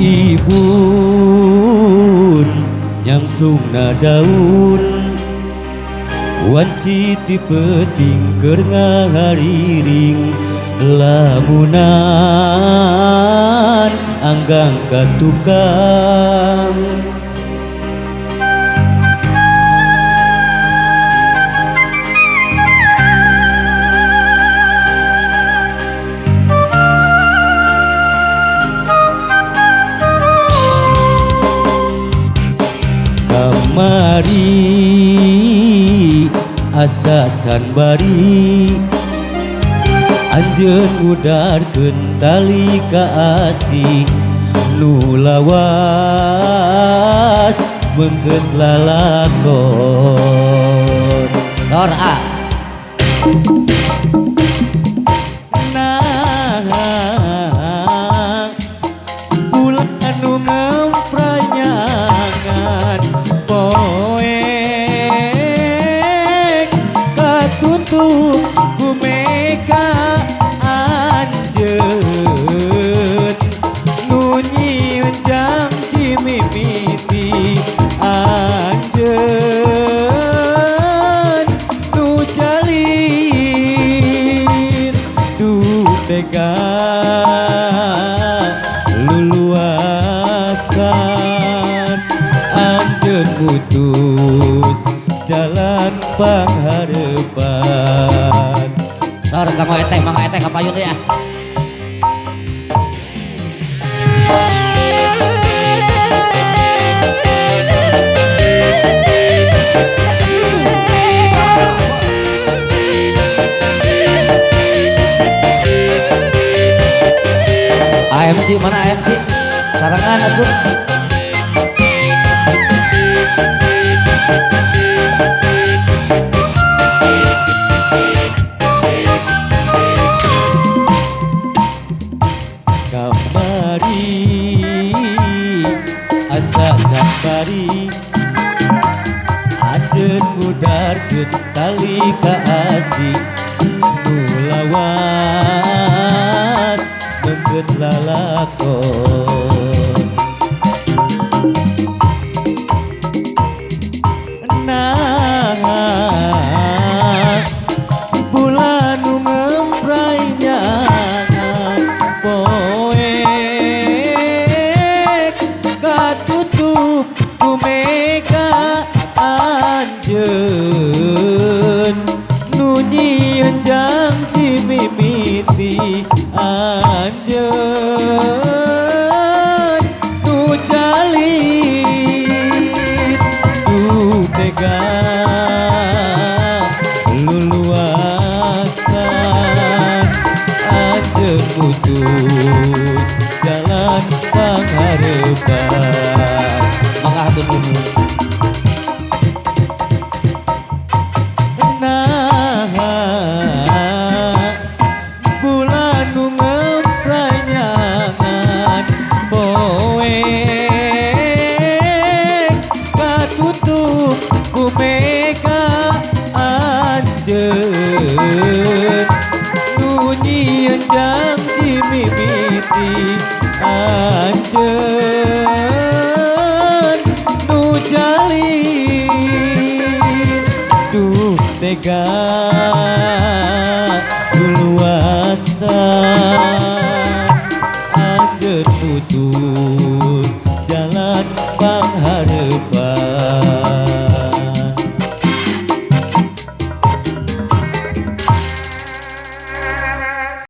ibun nyangtungna daun wanci ti peting keur ngahariring lamunan anggang ka tukang kamari asa can bari anjeun ngudarkeun tali ka asih nu lawas beungeut lalakon sor a nah bulan nu ngempranyangan poek katutup ku meka anjeun nu nyieun jang cimimiti anjeun nu jalin duh tega luluasan anjeun putus jalan pangharepan sor kamu eteh mangga eteh kapayun ya AMC mana AMC sarangan atuh kamari asa cakari anjeun ngudarkeun tali ka asih nu lawas beungeut lalakon nah bulan nu ngemprai nyangan poek katutup ku meka anjeun nu nyieun jang cimimiti anjeun nu jalin duh tega luluasan anjeun putus jalan pangharepan mangga hatur nuhun bulan nu ngempranyangan poek katutup ku meka anjeun nu nyieun jang cimimiti anjeun nu jalin duh tega luasan anjeun putus